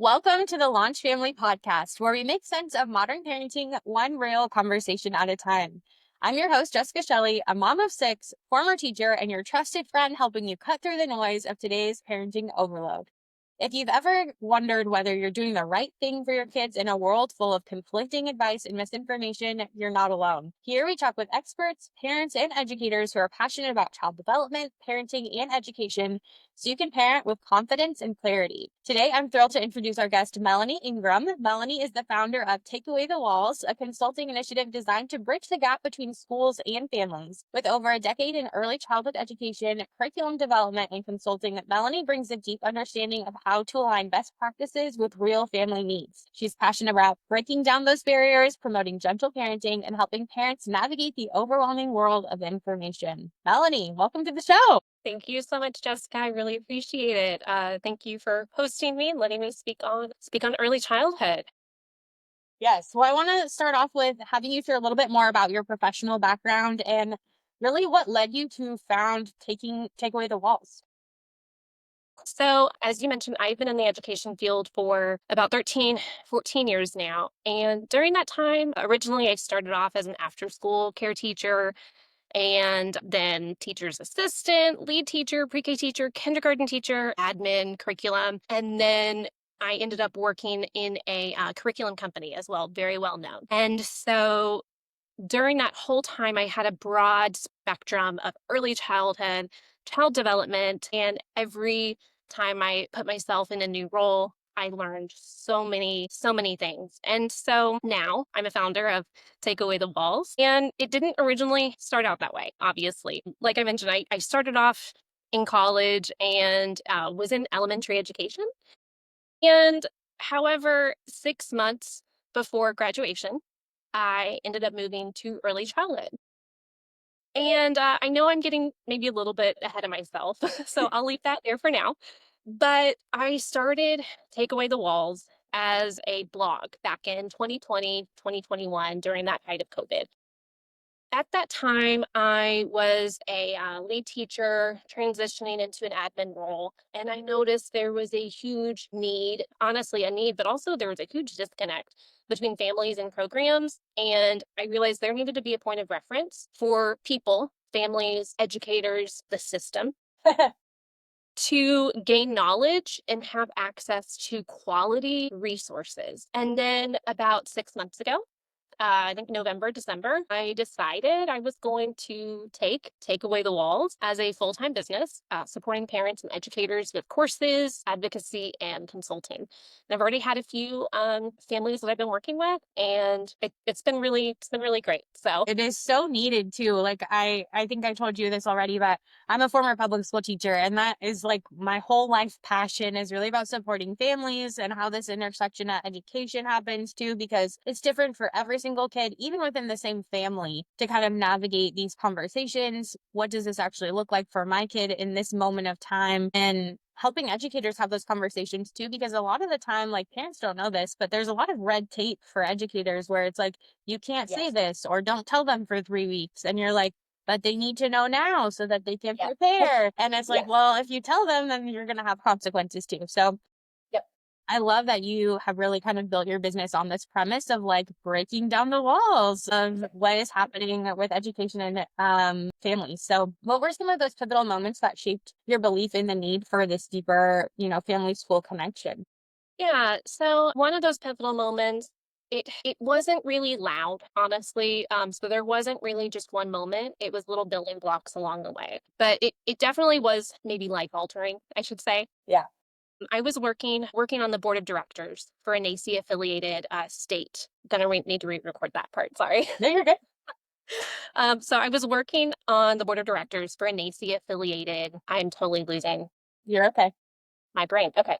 Welcome to the LaunchFamily Podcast, where we make sense of modern parenting one real conversation at a time. I'm your host, Jessica Shelley, a mom of six, former teacher, and your trusted friend helping you cut through the noise of today's parenting overload. If you've ever wondered whether you're doing the right thing for your kids in a world full of conflicting advice and misinformation, you're not alone. Here we talk with experts, parents, and educators who are passionate about child development, parenting, and education so you can parent with confidence and clarity. Today, I'm thrilled to introduce our guest, Melanie Ingram. Melanie is the founder of Take Away the Walls, a consulting initiative designed to bridge the gap between schools and families. With over a decade in early childhood education, curriculum development, and consulting, Melanie brings a deep understanding of how to align best practices with real family needs. She's passionate about breaking down those barriers, promoting gentle parenting, and helping parents navigate the overwhelming world of information. Melanie, welcome to the show. Thank you so much, Jessica. I really appreciate it. Thank you for hosting me and letting me speak on early childhood. Yes. Well, I want to start off with having you share a little bit more about your professional background and really what led you to found Take Away the Walls. So, as you mentioned, I've been in the education field for about 13, 14 years now. And during that time, originally I started off as an after-school care teacher and then teacher's assistant, lead teacher, pre-K teacher, kindergarten teacher, admin, curriculum, and then I ended up working in a curriculum company as well, very well known. And so during that whole time, I had a broad spectrum of early childhood, child development, and every time I put myself in a new role, I learned so many things. And so now I'm a founder of Take Away the Walls. And it didn't originally start out that way, obviously. Like I mentioned, I started off in college and was in elementary education. And however, 6 months before graduation, I ended up moving to early childhood. And I know I'm getting maybe a little bit ahead of myself, so I'll leave that there for now. But I started Take Away the Walls as a blog back in 2020, 2021 during that height of COVID. At that time, I was a lead teacher transitioning into an admin role, and I noticed there was a huge need, honestly, a need, but also there was a huge disconnect between families and programs. And I realized there needed to be a point of reference for people, families, educators, the system to gain knowledge and have access to quality resources. And then about 6 months ago, I think November, December, I decided I was going to take Away the Walls as a full-time business, supporting parents and educators with courses, advocacy, and consulting. And I've already had a few families that I've been working with, and it's been really great. So It is so needed too. Like I think I told you this already, but I'm a former public school teacher, and that is like my whole life passion is really about supporting families and how this intersection of education happens too, because it's different for every single kid, even within the same family, to kind of navigate these conversations. What does this actually look like for my kid in this moment of time? And helping educators have those conversations too, because a lot of the time, like parents don't know this, but there's a lot of red tape for educators where it's like, you can't say yes, this or don't tell them for 3 weeks. And you're like, but they need to know now so that they can yes, prepare. And it's like, yes, well, if you tell them, then you're going to have consequences too. So yep. I love that you have really kind of built your business on this premise of like breaking down the walls of what is happening with education and families. So what were some of those pivotal moments that shaped your belief in the need for this deeper, family school connection? Yeah. So one of those pivotal moments, it wasn't really loud, honestly. So there wasn't really just one moment. It was little building blocks along the way. But it definitely was maybe life altering, I should say. Yeah. I was working on the board of directors for a NACI affiliated state. Need to re-record that part. Sorry. No, you're good. So I was working on the board of directors for a NACI affiliated. I'm totally losing You're okay. my brain. Okay.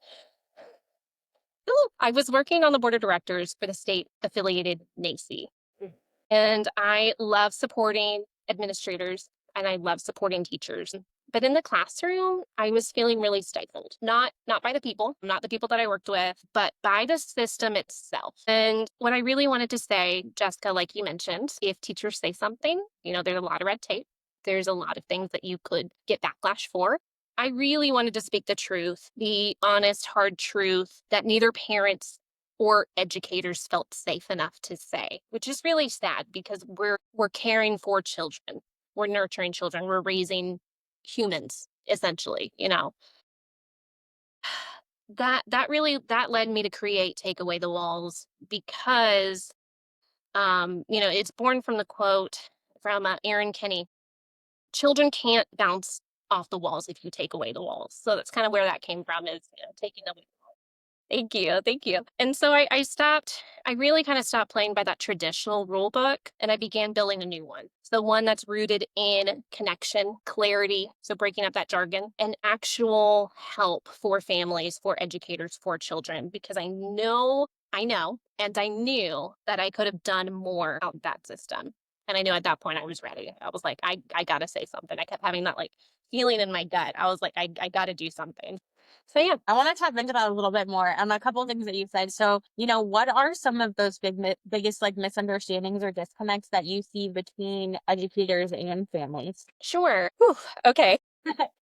I was working on the board of directors for the state affiliated NACI. Mm. And I love supporting administrators and I love supporting teachers. But in the classroom, I was feeling really stifled. Not by the people, not the people that I worked with, but by the system itself. And what I really wanted to say, Jessica, like you mentioned, if teachers say something, there's a lot of red tape. There's a lot of things that you could get backlash for. I really wanted to speak the truth, the honest, hard truth that neither parents or educators felt safe enough to say, which is really sad because we're caring for children. We're nurturing children. We're raising humans, essentially, you know. That led me to create Take Away the Walls because it's born from the quote from Aaron Kenny: children can't bounce off the walls if you take away the walls. So that's kind of where that came from, is taking away. Thank you. Thank you. And so I really kind of stopped playing by that traditional rule book and I began building a new one. So one that's rooted in connection, clarity, so breaking up that jargon, and actual help for families, for educators, for children, because and I knew that I could have done more out that system. And I knew at that point I was ready. I was like, I got to say something. I kept having that like feeling in my gut. I was like, I got to do something. So yeah. I want to tap into that a little bit more. A couple of things that you said. So, what are some of those biggest like misunderstandings or disconnects that you see between educators and families? Sure. Whew, okay.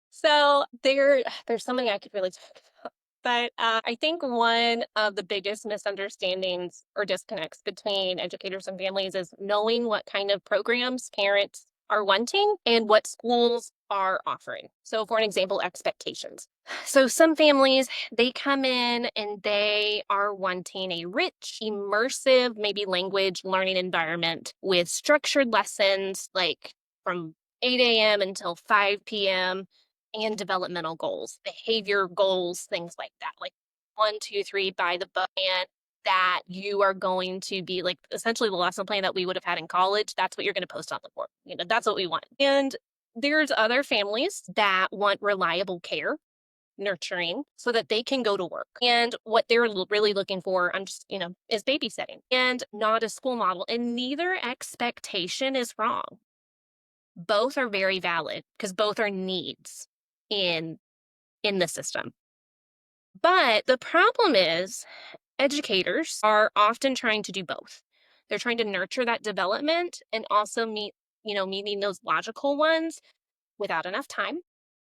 So there's something I could really talk about. But I think one of the biggest misunderstandings or disconnects between educators and families is knowing what kind of programs parents are wanting and what schools are offering. So for an example, expectations. So some families, they come in and they are wanting a rich, immersive, maybe language learning environment with structured lessons like from 8 a.m. until 5 p.m. and developmental goals, behavior goals, things like that. Like 1, 2, 3, by the book, and that you are going to be like essentially the lesson plan that we would have had in college. That's what you're going to post on the board. That's what we want. And there's other families that want reliable care, nurturing, so that they can go to work. And what they're really looking for, is babysitting and not a school model. And neither expectation is wrong. Both are very valid because both are needs in the system. But the problem is educators are often trying to do both. They're trying to nurture that development and also meeting those logical ones without enough time,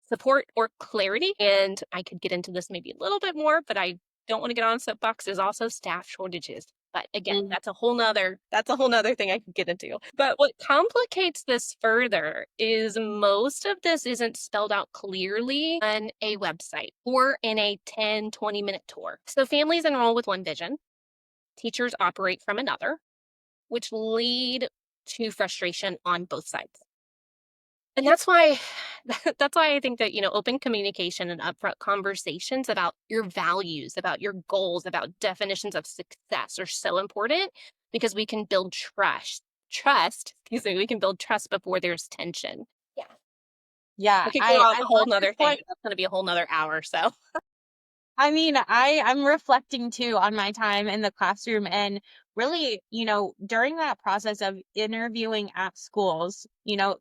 support, or clarity. And I could get into this maybe a little bit more, but I don't want to get on a soapbox. There's also staff shortages. But again, that's a whole nother thing I could get into. But what complicates this further is most of this isn't spelled out clearly on a website or in a 10, 20-minute tour. So families enroll with one vision, teachers operate from another, which lead to frustration on both sides. And that's why I think that, open communication and upfront conversations about your values, about your goals, about definitions of success are so important because we can build we can build trust before there's tension. Yeah. Yeah, I could go on I a whole love nother this thing. point. That's going to be a whole nother hour. So I'm reflecting too on my time in the classroom and really, during that process of interviewing at schools,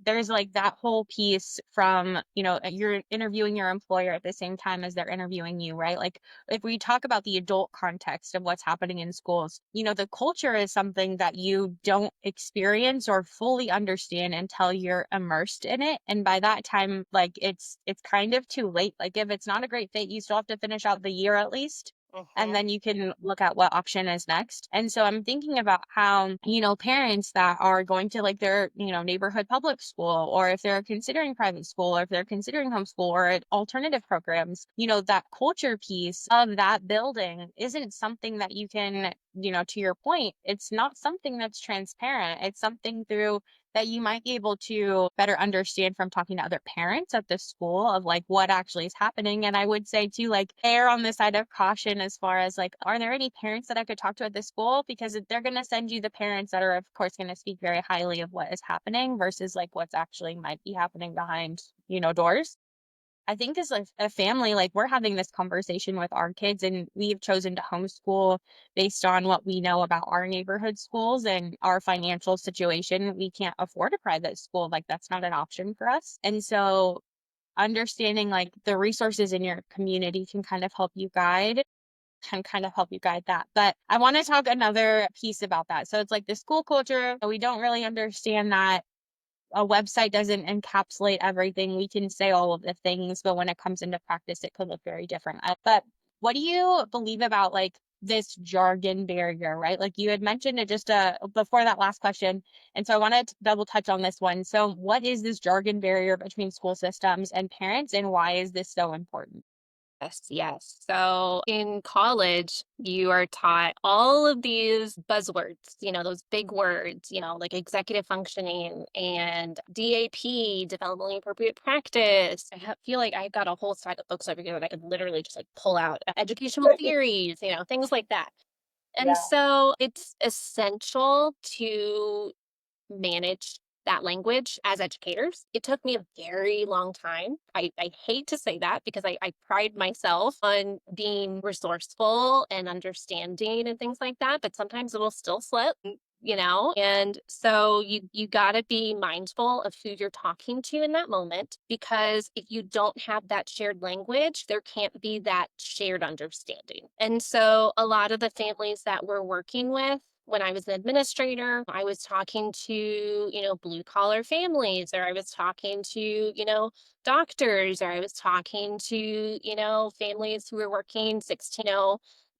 there's like that whole piece from, you're interviewing your employer at the same time as they're interviewing you, right? Like if we talk about the adult context of what's happening in schools, the culture is something that you don't experience or fully understand until you're immersed in it. And by that time, like it's kind of too late. Like if it's not a great fit, you still have to finish out the year at least. And then you can look at what option is next. And so I'm thinking about how, parents that are going to like their, neighborhood public school, or if they're considering private school, or if they're considering homeschool or alternative programs, that culture piece of that building isn't something that you can, to your point, it's not something that's transparent. It's something through that you might be able to better understand from talking to other parents at the school of like what actually is happening. And I would say too, like err on the side of caution as far as like, are there any parents that I could talk to at the school? Because they're going to send you the parents that are of course going to speak very highly of what is happening versus like what's actually might be happening behind, doors. I think as like a family, like we're having this conversation with our kids and we've chosen to homeschool based on what we know about our neighborhood schools and our financial situation. We can't afford a private school. Like that's not an option for us. And so understanding like the resources in your community can kind of help you guide that. But I want to talk another piece about that. So it's like the school culture. We don't really understand that a website doesn't encapsulate everything. We can say all of the things, but when it comes into practice, it could look very different. But what do you believe about like this jargon barrier, right? Like you had mentioned it just before that last question. And so I wanted to double touch on this one. So what is this jargon barrier between school systems and parents, and why is this so important? Yes, yes. So in college, you are taught all of these buzzwords, those big words, like executive functioning and DAP, developmentally appropriate practice. Feel like I got a whole stack of books over here that I could literally just like pull out educational theories, things like that. And Yeah. so it's essential to manage that language as educators. It took me a very long time. I hate to say that because I pride myself on being resourceful and understanding and things like that, but sometimes it'll still slip. And so you got to be mindful of who you're talking to in that moment, because if you don't have that shared language, there can't be that shared understanding. And so a lot of the families that we're working with, when I was an administrator, I was talking to, blue collar families, or I was talking to, doctors, or I was talking to, families who were working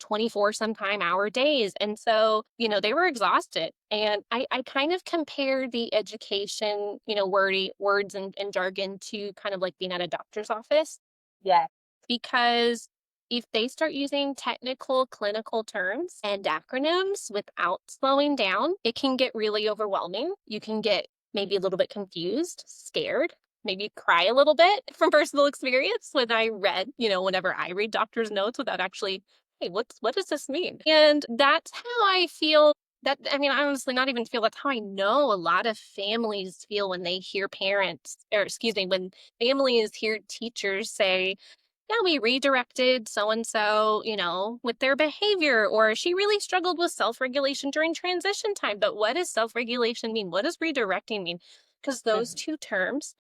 24 sometime hour days. And so, they were exhausted. And I kind of compare the education, words and jargon to kind of like being at a doctor's office, Yeah. because if they start using technical clinical terms and acronyms without slowing down, it can get really overwhelming. You can get maybe a little bit confused, scared, maybe cry a little bit from personal experience when I read, whenever I read doctor's notes without actually, hey, what does this mean? And that's how I feel. I honestly not even feel, that's how I know a lot of families feel when they hear parents, or excuse me, when families hear teachers say, yeah, we redirected so and so, with their behavior, or she really struggled with self regulation during transition time. But what does self regulation mean? What does redirecting mean? Because those two terms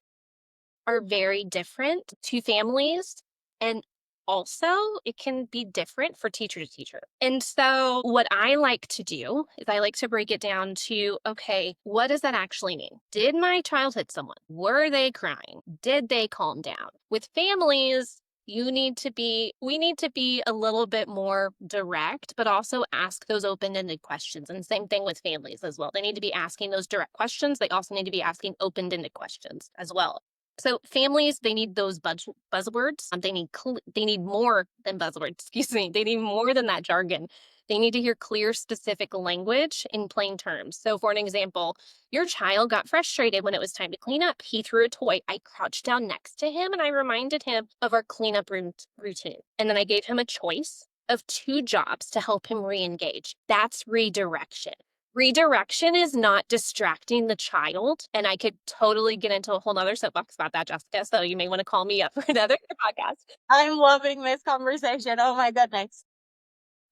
are very different to families. And also, it can be different for teacher to teacher. And so, what I like to do is I like to break it down to, okay, what does that actually mean? Did my child hit someone? Were they crying? Did they calm down? With families, we need to be a little bit more direct, but also ask those open-ended questions. And same thing with families as well. They need to be asking those direct questions. They also need to be asking open-ended questions as well. So families, they need those buzzwords. They need more than buzzwords. Excuse me. They need more than that jargon. They need to hear clear, specific language in plain terms. So, for an example, your child got frustrated when it was time to clean up. He threw a toy. I crouched down next to him and I reminded him of our cleanup routine. And then I gave him a choice of two jobs to help him re-engage. That's redirection. Redirection is not distracting the child. And I could totally get into a whole nother soapbox about that, Jessica. So you may want to call me up for another podcast. I'm loving this conversation. Oh my goodness.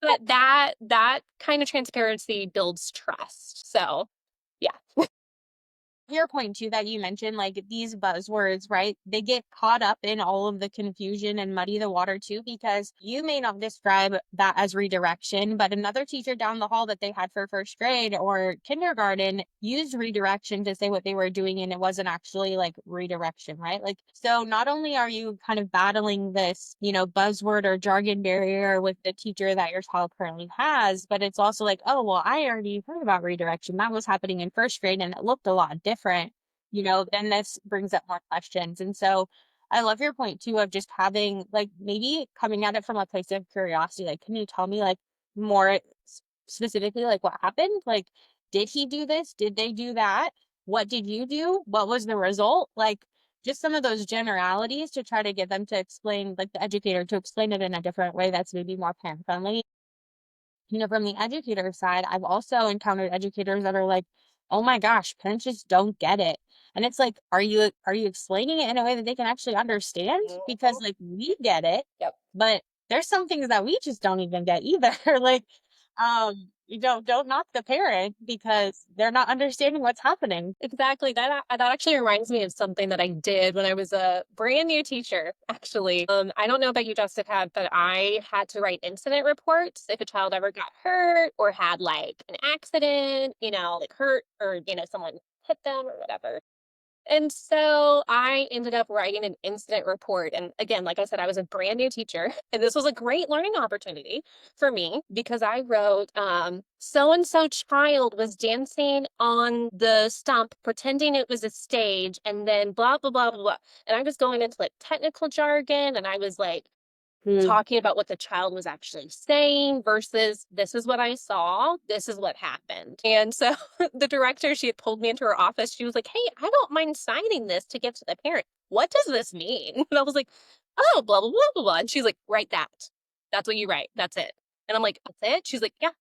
But that kind of transparency builds trust. So yeah. Your point too that you mentioned, like these buzzwords, right? They get caught up in all of the confusion and muddy the water too, because you may not describe that as redirection, but another teacher down the hall that they had for first grade or kindergarten used redirection to say what they were doing, and it wasn't actually like redirection, right? Like, so not only are you kind of battling this, buzzword or jargon barrier with the teacher that your child currently has, but it's also like, oh, well, I already heard about redirection. That was happening in first grade and it looked a lot different, then this brings up more questions. And so I love your point too of just having like maybe coming at it from a place of curiosity. Like, can you tell me like more specifically, like what happened? Like, did he do this? Did they do that? What did you do? What was the result? Like, just some of those generalities to try to get them to explain, like the educator to explain it in a different way that's maybe more parent friendly. From the educator side, I've also encountered educators that are like, oh my gosh, parents just don't get it. And it's like, are you explaining it in a way that they can actually understand? Because like we get it, Yep. but there's some things that we just don't even get either. Like, you don't knock the parent because they're not understanding what's happening. Exactly. That actually reminds me of something that I did when I was a brand new teacher, actually. I don't know about you, Jessica, but I had to write incident reports if a child ever got hurt or had like an accident, like hurt or, someone hit them or whatever. And so I ended up writing an incident report. And again, like I said, I was a brand new teacher, and this was a great learning opportunity for me because I wrote, so and so child was dancing on the stump, pretending it was a stage, and then blah, blah, blah, blah, blah. And I was going into like technical jargon, and I was like, talking about what the child was actually saying versus this is what I saw, this is what happened. And so the director, she had pulled me into her office. She was like, "Hey, I don't mind signing this to give to the parent. What does this mean?" And I was like, "Oh, blah, blah, blah, blah, blah." And she's like, "Write that. That's what you write. That's it." And I'm like, "That's it?" She's like, "Yeah,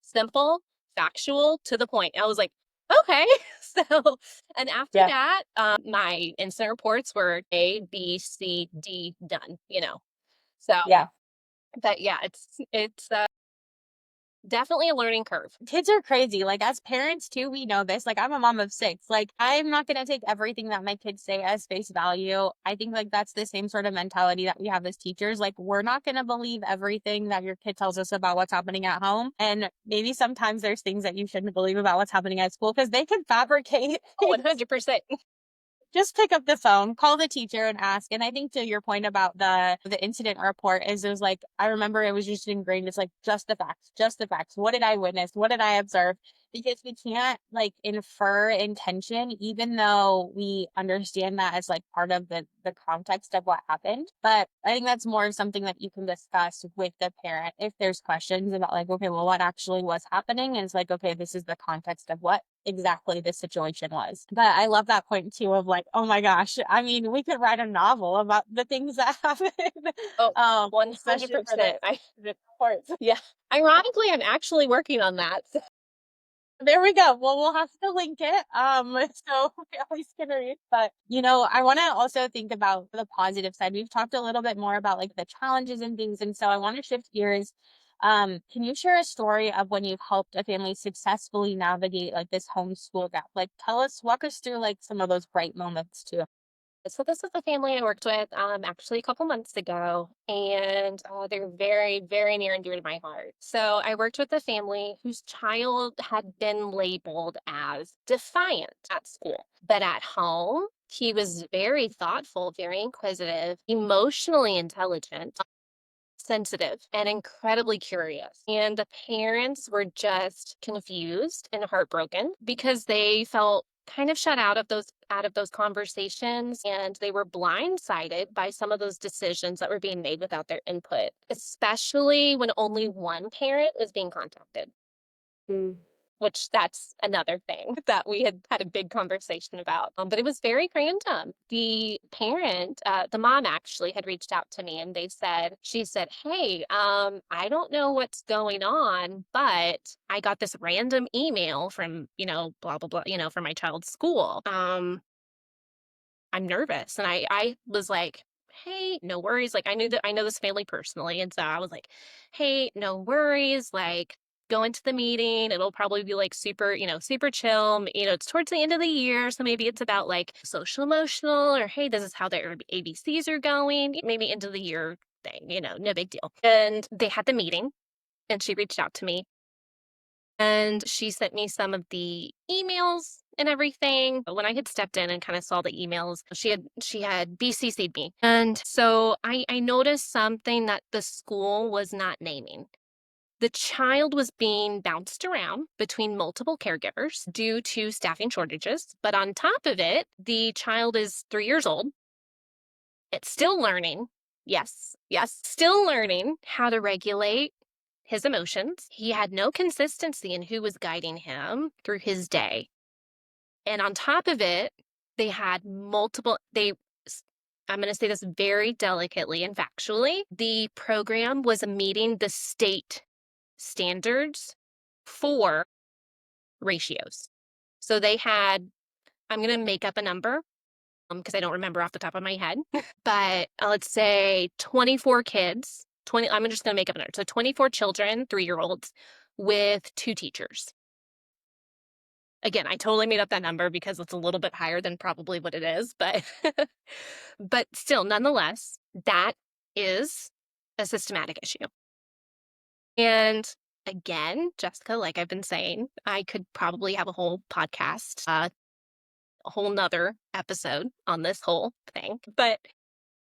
simple, factual, to the point." And I was like, "Okay." So, and after Yeah. that, my incident reports were A, B, C, D done. So, Yeah. but yeah, it's definitely a learning curve. Kids are crazy. Like, as parents too, we know this. Like, I'm a mom of six. Like, I'm not going to take everything that my kids say as face value. I think like that's the same sort of mentality that we have as teachers. Like, we're not going to believe everything that your kid tells us about what's happening at home. And maybe sometimes there's things that you shouldn't believe about what's happening at school because they can fabricate Oh, things. 100%. Just pick up the phone, call the teacher and ask. And I think to your point about the incident report is there's like, I remember it was just ingrained. It's like, just the facts, just the facts. What did I witness? What did I observe? Because we can't like infer intention, even though we understand that as like part of the context of what happened. But I think that's more of something that you can discuss with the parent if there's questions about like, okay, well, what actually was happening? And it's like, okay, this is the context of what exactly the situation was. But I love that point too of like, oh my gosh, I mean, we could write a novel about the things that happen. Oh, Especially for the 100%. the courts. Yeah. Ironically, I'm actually working on that. There we go. Well, we'll have to link it. So we always can read. But I want to also think about the positive side. We've talked a little bit more about like the challenges and things, and so I want to shift gears. Can you share a story of when you've helped a family successfully navigate like this homeschool gap? Like, walk us through like some of those bright moments too. So this is a family I worked with actually a couple months ago, and they're very, very near and dear to my heart. So I worked with a family whose child had been labeled as defiant at school, but at home, he was very thoughtful, very inquisitive, emotionally intelligent, sensitive, and incredibly curious. And the parents were just confused and heartbroken because they felt kind of shut out of those conversations, and they were blindsided by some of those decisions that were being made without their input, especially when only one parent was being contacted, which that's another thing that we had a big conversation about. But it was very random. The parent, the mom actually had reached out to me, and she said, "Hey, I don't know what's going on, but I got this random email from, blah, blah, blah, from my child's school. I'm nervous." And I was like, "Hey, no worries." Like, I know this family personally. And so I was like, "Hey, no worries. Like, go into the meeting. It'll probably be like super, super chill. It's towards the end of the year. So maybe it's about like social emotional, or hey, this is how their ABCs are going. Maybe end of the year thing, no big deal." And they had the meeting, and she reached out to me, and she sent me some of the emails and everything. But when I had stepped in and kind of saw the emails, she had BCC'd me. And so I noticed something that the school was not naming. The child was being bounced around between multiple caregivers due to staffing shortages. But on top of it, the child is 3 years old. It's still learning. Yes, yes, still learning how to regulate his emotions. He had no consistency in who was guiding him through his day. And on top of it, they had I'm going to say this very delicately and factually. The program was meeting the state standards for ratios. So they had, I'm going to make up a number because I don't remember off the top of my head, but let's say 24 kids, I'm just going to make up a number. So 24 children, 3-year-olds with 2 teachers. Again, I totally made up that number because it's a little bit higher than probably what it is, but but still, nonetheless, that is a systematic issue. And again, Jessica, like I've been saying, I could probably have a whole podcast a whole nother episode on this whole thing. But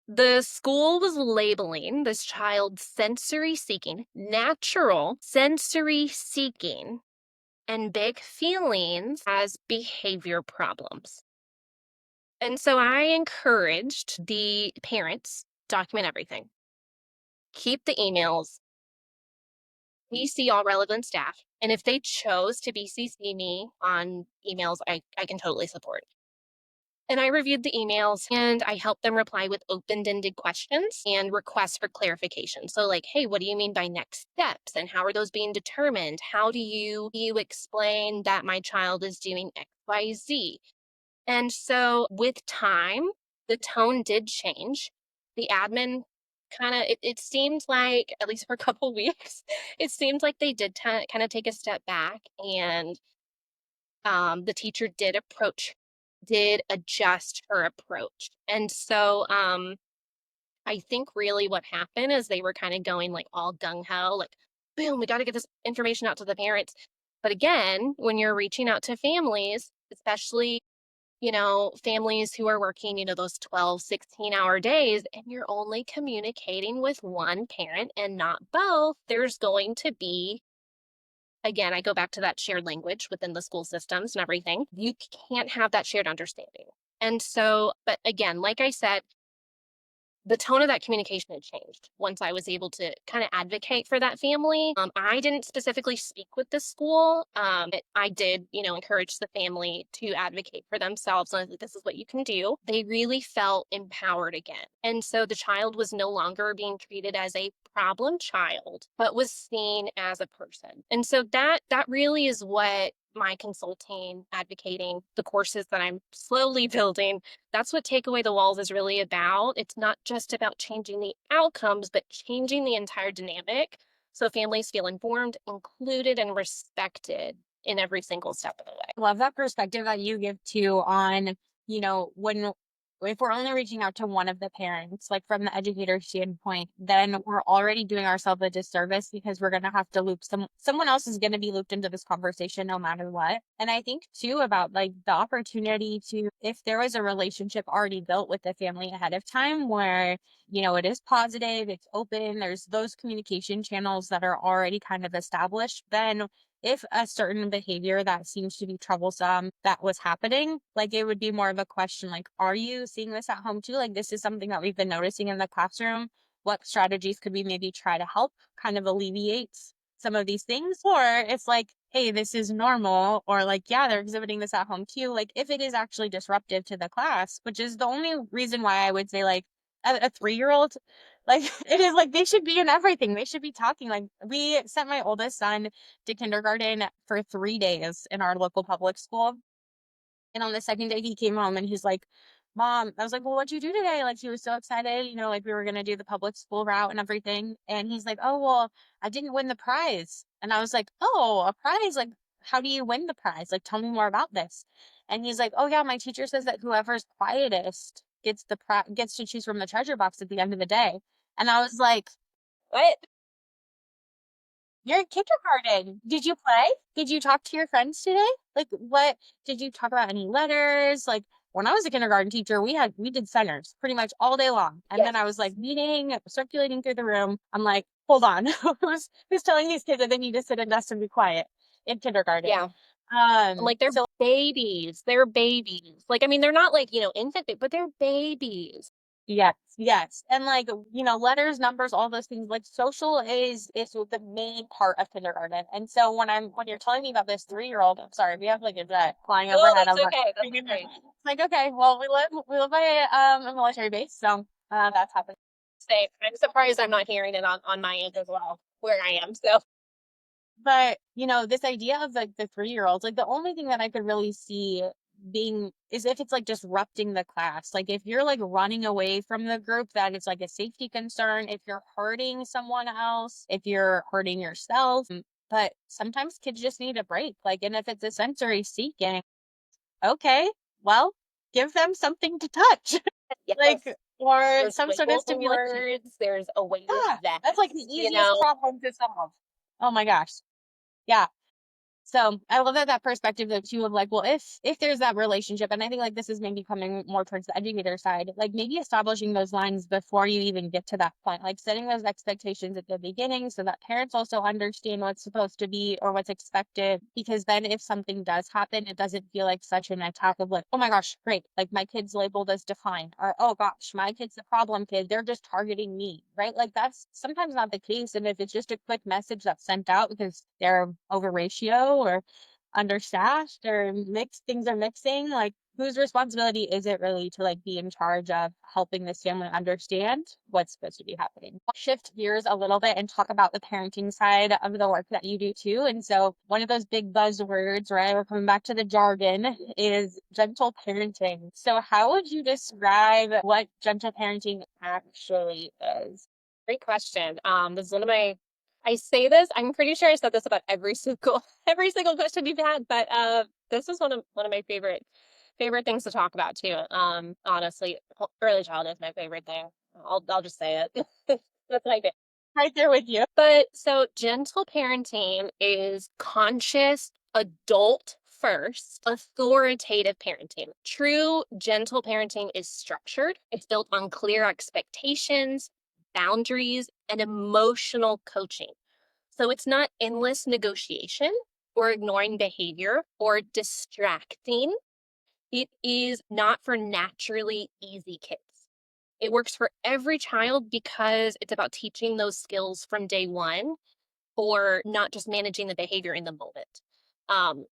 the school was labeling this child sensory seeking, natural sensory seeking, and big feelings as behavior problems. And so I encouraged the parents document everything, keep the emails, BC all relevant staff. And if they chose to BCC me on emails, I can totally support. And I reviewed the emails and I helped them reply with open-ended questions and requests for clarification. So like, hey, what do you mean by next steps? And how are those being determined? How do you explain that my child is doing X, Y, Z? And so with time, the tone did change. The admin kind of, it seemed like, at least for a couple weeks, it seemed like they did kind of take a step back, and the teacher did adjust her approach. And so I think really what happened is they were kind of going like all gung ho, like, boom, we got to get this information out to the parents. But again, when you're reaching out to families, especially, families who are working, those 12, 16-hour days, and you're only communicating with one parent and not both, there's going to be, again, I go back to that shared language within the school systems and everything. You can't have that shared understanding. And so, but again, like I said, the tone of that communication had changed once I was able to kind of advocate for that family. I didn't specifically speak with the school. I did, encourage the family to advocate for themselves. And I was like, this is what you can do. They really felt empowered again. And so the child was no longer being treated as a problem child, but was seen as a person. And so that really is what my consulting, advocating, the courses that I'm slowly building, that's what Take Away the Walls is really about. It's not just about changing the outcomes, but changing the entire dynamic so families feel informed, included, and respected in every single step of the way. Love that perspective that you give to on, when if we're only reaching out to one of the parents, like from the educator standpoint, then we're already doing ourselves a disservice because we're going to have to loop someone else is going to be looped into this conversation no matter what. And I think too about like the opportunity to, if there was a relationship already built with the family ahead of time where, it is positive, it's open, there's those communication channels that are already kind of established, then if a certain behavior that seems to be troublesome that was happening, like it would be more of a question, like, are you seeing this at home too? Like, this is something that we've been noticing in the classroom. What strategies could we maybe try to help kind of alleviate some of these things? Or it's like, hey, this is normal, or like, yeah, they're exhibiting this at home too. Like, if it is actually disruptive to the class, which is the only reason why I would say, like, a 3-year-old, like, it is like they should be in everything. They should be talking. Like, we sent my oldest son to kindergarten for 3 days in our local public school. And on the second day he came home and he's like, Mom, I was like, well, what'd you do today? Like, he was so excited, like we were going to do the public school route and everything. And he's like, oh, well, I didn't win the prize. And I was like, oh, a prize? Like, how do you win the prize? Like, tell me more about this. And he's like, oh yeah, my teacher says that whoever's quietest gets to choose from the treasure box at the end of the day. And I was like, what? You're in kindergarten. Did you play? Did you talk to your friends today? Like, what did you talk about? Any letters? Like, when I was a kindergarten teacher, we did centers pretty much all day long. And then I was like meeting, circulating through the room. I'm like, hold on, who's telling these kids that they need to sit in desks and be quiet in kindergarten? Yeah. Like they're babies. They're babies. Like, I mean, they're not like, infant, but they're babies. Yes. And like, letters, numbers, all those things, like social is the main part of kindergarten. And so when you're telling me about this 3-year-old, I'm sorry, we have like a jet flying overhead. That's okay. That's okay. It's like, okay, well, we live by a military base, so that's happening. Same. I'm surprised I'm not hearing it on my end as well, where I am. So, but this idea of like the 3-year-olds, like the only thing that I could really see being is if it's like disrupting the class. Like if you're like running away from the group, that it's like a safety concern. If you're hurting someone else, if you're hurting yourself. But sometimes kids just need a break. Like, and if it's a sensory seeking, okay, well, give them something to touch. yes. Like, or There's some sort of stimulation. words. There's a way Yeah, that that's like the easiest problem to solve. Oh my gosh. Yeah. So I love that perspective that too of like, well, if there's that relationship, and I think like this is maybe coming more towards the educator side, like maybe establishing those lines before you even get to that point, like setting those expectations at the beginning so that parents also understand what's supposed to be or what's expected. Because then if something does happen, it doesn't feel like such an attack of like, oh my gosh, great, like my kid's labeled as defined, or oh gosh, my kid's the problem kid, they're just targeting me, right? Like that's sometimes not the case. And if it's just a quick message that's sent out because they're over ratio or understaffed or mixed things are mixing, like whose responsibility is it really to like be in charge of helping this family understand what's supposed to be happening? I'll shift gears a little bit and talk about the parenting side of the work that you do too. And so one of those big buzzwords, right, we're coming back to the jargon, is gentle parenting. So how would you describe what gentle parenting actually is? Great question. This is one of my, I say this, I'm pretty sure I said this about every single every single question you've had, but this is one of my favorite things to talk about too. Honestly, early childhood is my favorite thing. I'll just say it. That's what I do. Right there with you. But so gentle parenting is conscious, adult first, authoritative parenting. True gentle parenting is structured. It's built on clear expectations, boundaries, and emotional coaching. So it's not endless negotiation or ignoring behavior or distracting. It is not for naturally easy kids. It works for every child because it's about teaching those skills from day one or not just managing the behavior in the moment. Um,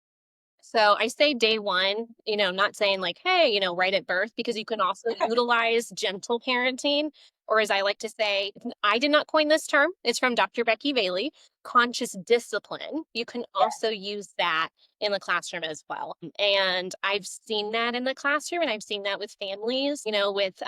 so I say day one, not saying like, hey, right at birth, because you can also utilize gentle parenting, or as I like to say, I did not coin this term. It's from Dr. Becky Bailey, conscious discipline. You can also use that in the classroom as well. And I've seen that in the classroom and I've seen that with families, with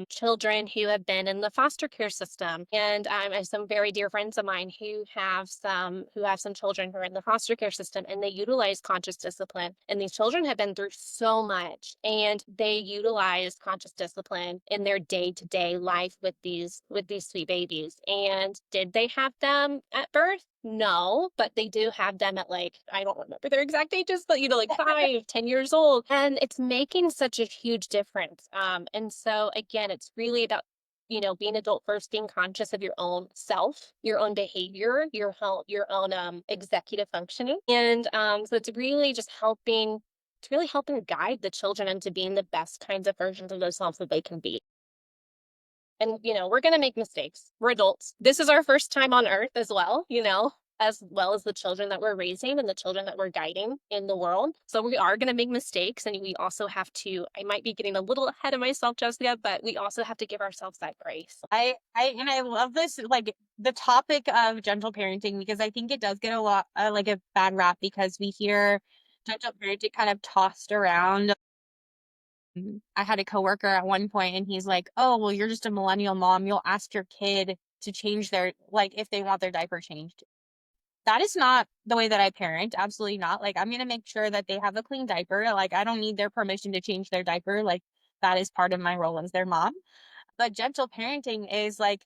children who have been in the foster care system. And I have some very dear friends of mine who have some children who are in the foster care system and they utilize conscious discipline. And these children have been through so much and they utilize conscious discipline in their day-to-day life with these sweet babies. And did they have them at birth? No, but they do have them at like, I don't remember their exact ages, but like 5, 10 years old. And it's making such a huge difference. And so again, it's really about, being adult first, being conscious of your own self, your own behavior, your own executive functioning. And so it's really helping guide the children into being the best kinds of versions of themselves that they can be. And, we're going to make mistakes. We're adults. This is our first time on earth as well, as well as the children that we're raising and the children that we're guiding in the world. So we are going to make mistakes. And we also have to, I might be getting a little ahead of myself, Jessica, but we also have to give ourselves that grace. I love this, like the topic of gentle parenting, because I think it does get a lot, like a bad rap because we hear gentle parenting kind of tossed around. I had a coworker at one point and he's like, oh, well, you're just a millennial mom. You'll ask your kid to change like if they want their diaper changed. That is not the way that I parent. Absolutely not. Like, I'm going to make sure that they have a clean diaper. Like, I don't need their permission to change their diaper. Like, that is part of my role as their mom. But gentle parenting is like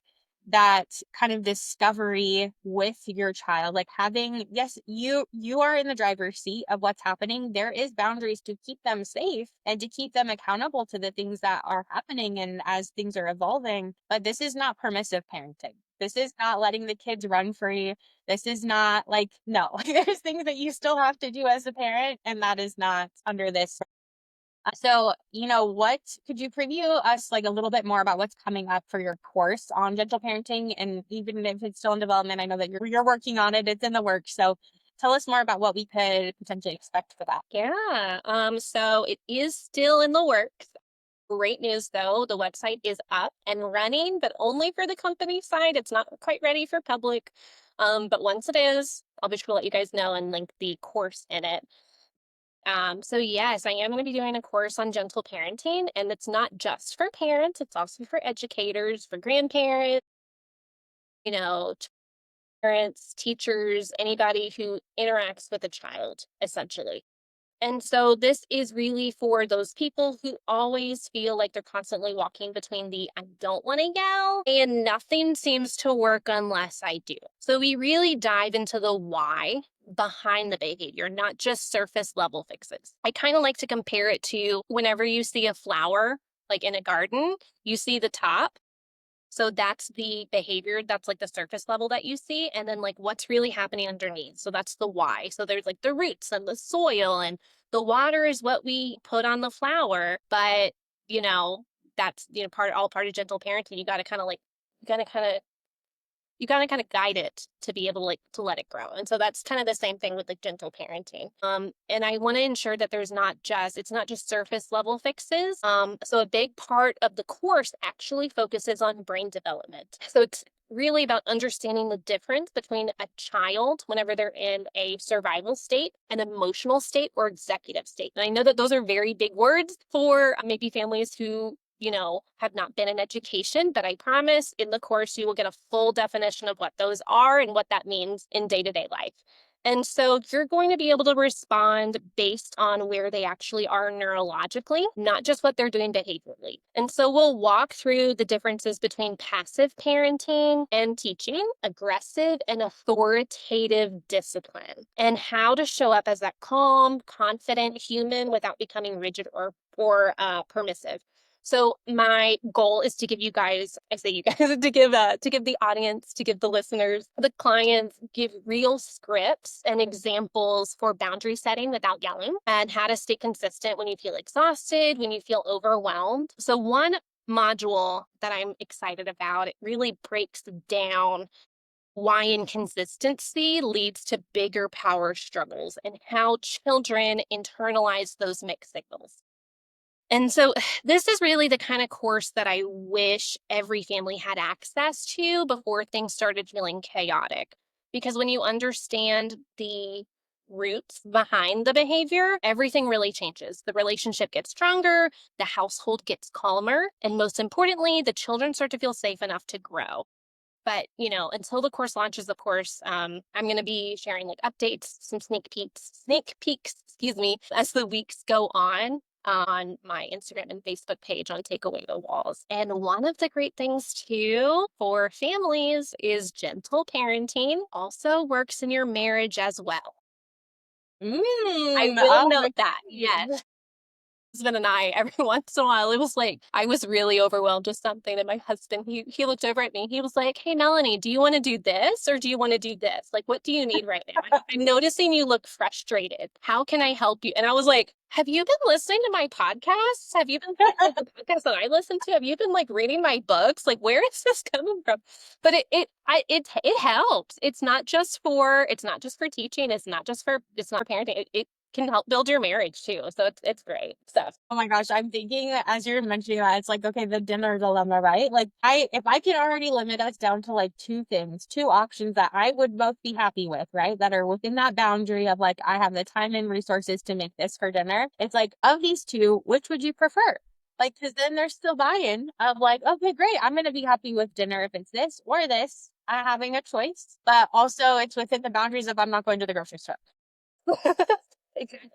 that kind of discovery with your child, like having, yes, you are in the driver's seat of what's happening. There is boundaries to keep them safe and to keep them accountable to the things that are happening and as things are evolving. But this is not permissive parenting. This is not letting the kids run free. This is not like, no, there's things that you still have to do as a parent, and that is not under this. So, what could you preview us like a little bit more about what's coming up for your course on gentle parenting? And even if it's still in development, I know that you're working on it, it's in the works. So tell us more about what we could potentially expect for that. Yeah. So it is still in the works. Great news though, the website is up and running, but only for the company side. It's not quite ready for public. But once it is, I'll be sure to let you guys know and link the course in it. So yes, I am going to be doing a course on gentle parenting, and it's not just for parents, it's also for educators, for grandparents, you know, parents, teachers, anybody who interacts with a child, essentially. And so this is really for those people who always feel like they're constantly walking between the I don't want to yell and nothing seems to work unless I do. So we really dive into the why behind the behavior, not just surface level fixes. I kind of like to compare it to whenever you see a flower, like in a garden, you see the top. So that's the behavior. That's like the surface level that you see. And then like what's really happening underneath. So that's the why. So there's like the roots and the soil, and the water is what we put on the flower. But, that's, all part of gentle parenting. You got to kind of like, you got to kind of guide it to be able to let it grow. And so that's kind of the same thing with like gentle parenting. And I want to ensure that it's not just surface level fixes. So a big part of the course actually focuses on brain development. So it's really about understanding the difference between a child whenever they're in a survival state, an emotional state, or executive state. And I know that those are very big words for maybe families who have not been in education, but I promise in the course you will get a full definition of what those are and what that means in day-to-day life. And so you're going to be able to respond based on where they actually are neurologically, not just what they're doing behaviorally. And so we'll walk through the differences between passive parenting and teaching, aggressive and authoritative discipline, and how to show up as that calm, confident human without becoming rigid or permissive. So my goal is to give you guys, I say you guys, to give the audience, to give the listeners, the clients, give real scripts and examples for boundary setting without yelling, and how to stay consistent when you feel exhausted, when you feel overwhelmed. So one module that I'm excited about, it really breaks down why inconsistency leads to bigger power struggles and how children internalize those mixed signals. And so this is really the kind of course that I wish every family had access to before things started feeling chaotic. Because when you understand the roots behind the behavior, everything really changes. The relationship gets stronger, the household gets calmer, and most importantly, the children start to feel safe enough to grow. But, until the course launches, of course, I'm going to be sharing like updates, some sneak peeks, as the weeks go on my Instagram and Facebook page on Take Away the Walls. And one of the great things too for families is gentle parenting also works in your marriage as well. I will note that. Yes. Husband and I, every once in a while, it was like I was really overwhelmed with something, and my husband, he looked over at me. He was like, "Hey, Melanie, do you want to do this or do you want to do this? Like, what do you need right now? I'm noticing you look frustrated. How can I help you?" And I was like, "Have you been listening to my podcasts? Have you been listening to the podcasts that I listen to? Have you been like reading my books? Like, where is this coming from?" But it helps. It's not just for teaching. It's not for parenting. It can help build your marriage too. So it's great stuff. Oh my gosh, I'm thinking as you're mentioning that, it's like, okay, the dinner dilemma, right? Like if I can already limit us down to like two options that I would both be happy with, right? That are within that boundary of like, I have the time and resources to make this for dinner. It's like, of these two, which would you prefer? Like, cause then there's still buy-in of like, okay, great. I'm going to be happy with dinner if it's this or this. I'm having a choice, but also it's within the boundaries of I'm not going to the grocery store. Exactly.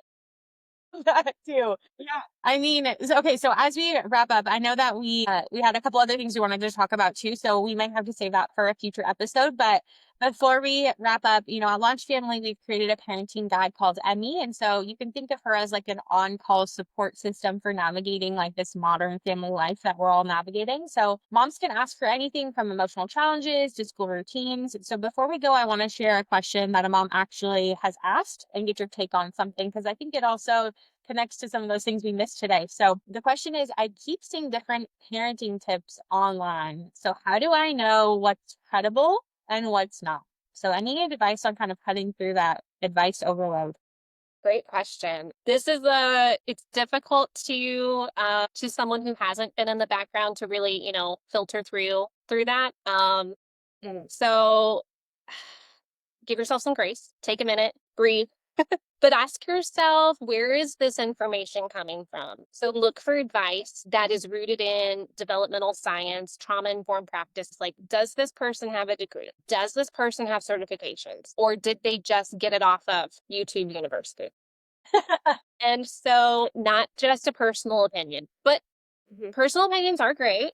That too. Yeah. I mean, okay, so as we wrap up, I know that we had a couple other things we wanted to talk about too, so we might have to save that for a future episode. But before we wrap up, at Launch Family, we've created a parenting guide called Emmy. And so you can think of her as like an on-call support system for navigating like this modern family life that we're all navigating. So moms can ask for anything from emotional challenges to school routines. So before we go, I want to share a question that a mom actually has asked and get your take on something, because I think it also connects to some of those things we missed today. So the question is, I keep seeing different parenting tips online. So how do I know what's credible and what's not? So any advice on kind of cutting through that advice overload? Great question. It's difficult to someone who hasn't been in the background to really, filter through that. So give yourself some grace, take a minute, breathe, but ask yourself, where is this information coming from? So look for advice that is rooted in developmental science, trauma-informed practice. Like, does this person have a degree? Does this person have certifications? Or did they just get it off of YouTube University? And so not just a personal opinion, but personal opinions are great.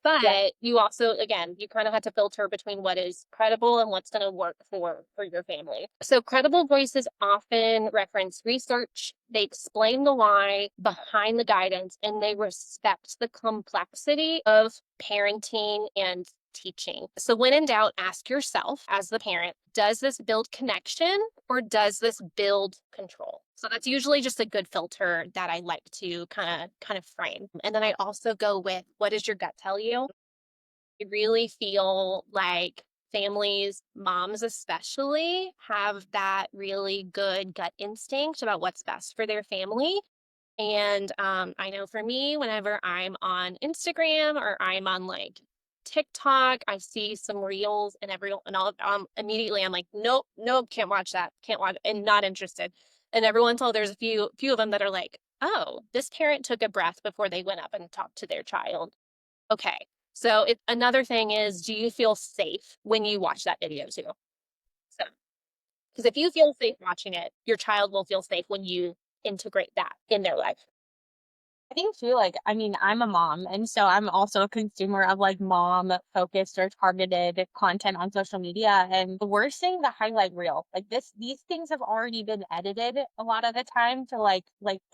But you also, again, you kind of have to filter between what is credible and what's going to work for your family. So credible voices often reference research, they explain the why behind the guidance, and they respect the complexity of parenting and teaching. So when in doubt, ask yourself as the parent, does this build connection or does this build control? So that's usually just a good filter that I like to kind of frame. And then I also go with, what does your gut tell you? I really feel like families, moms especially, have that really good gut instinct about what's best for their family. And I know for me, whenever I'm on Instagram or I'm on like TikTok, I see some reels and immediately I'm like, nope, nope, can't watch that, can't watch, and not interested. And every once in a while, there's a few of them that are like, oh, this parent took a breath before they went up and talked to their child. Okay, so another thing is, do you feel safe when you watch that video too? So, because if you feel safe watching it, your child will feel safe when you integrate that in their life. I think too, like, I mean, I'm a mom, and so I'm also a consumer of like mom focused or targeted content on social media. And we're seeing the highlight reel. Like these things have already been edited a lot of the time to like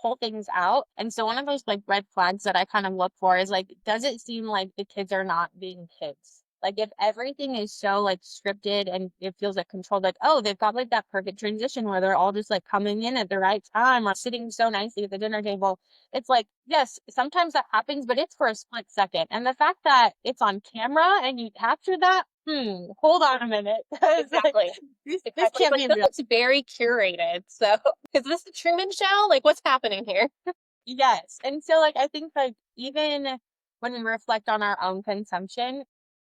pull things out. And so one of those like red flags that I kind of look for is like, does it seem like the kids are not being kids? Like if everything is so like scripted and it feels like controlled, like, oh, they've got like that perfect transition where they're all just like coming in at the right time or sitting so nicely at the dinner table. It's like, yes, sometimes that happens, but it's for a split second. And the fact that it's on camera and you capture that, hold on a minute. Exactly. Like, this Exactly. can't Like be this real. looks very curated. So is this the Truman Show? Like what's happening here? Yes. And so like I think like even when we reflect on our own consumption,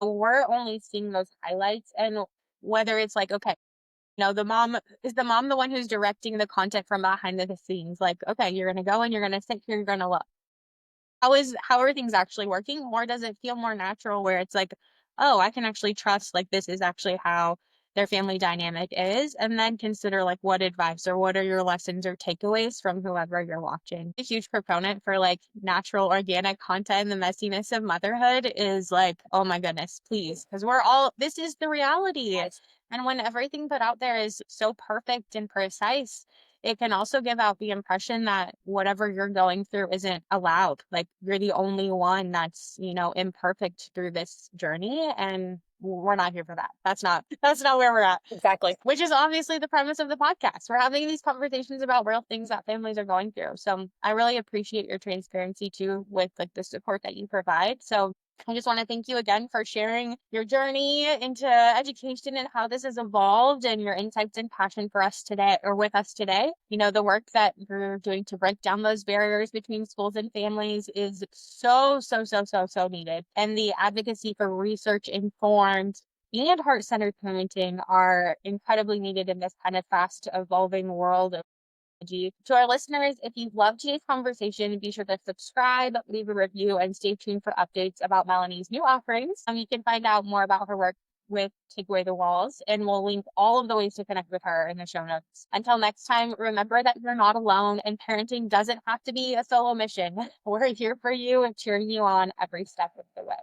we're only seeing those highlights. And whether it's like, okay, the mom the one who's directing the content from behind the scenes? Like, okay, you're gonna go and you're gonna sit here, you're gonna look. How are things actually working? Or does it feel more natural where it's like, oh, I can actually trust like this is actually how their family dynamic is, and then consider like what advice or what are your lessons or takeaways from whoever you're watching. A huge proponent for like natural organic content. The messiness of motherhood is like, oh my goodness, please, because this is the reality. And when everything put out there is so perfect and precise, it can also give out the impression that whatever you're going through isn't allowed. Like you're the only one that's, imperfect through this journey. And we're not here for that. That's not where we're at. Exactly. Which is obviously the premise of the podcast. We're having these conversations about real things that families are going through. So I really appreciate your transparency too with like the support that you provide. So I just want to thank you again for sharing your journey into education and how this has evolved and your insights and passion for us today or with us today. The work that you're doing to break down those barriers between schools and families is so, so, so, so, so needed. And the advocacy for research informed and heart-centered parenting are incredibly needed in this kind of fast evolving world of technology. To our listeners, if you've loved today's conversation, be sure to subscribe, leave a review, and stay tuned for updates about Melanie's new offerings. You can find out more about her work with Take Away the Walls, and we'll link all of the ways to connect with her in the show notes. Until next time, remember that you're not alone, and parenting doesn't have to be a solo mission. We're here for you and cheering you on every step of the way.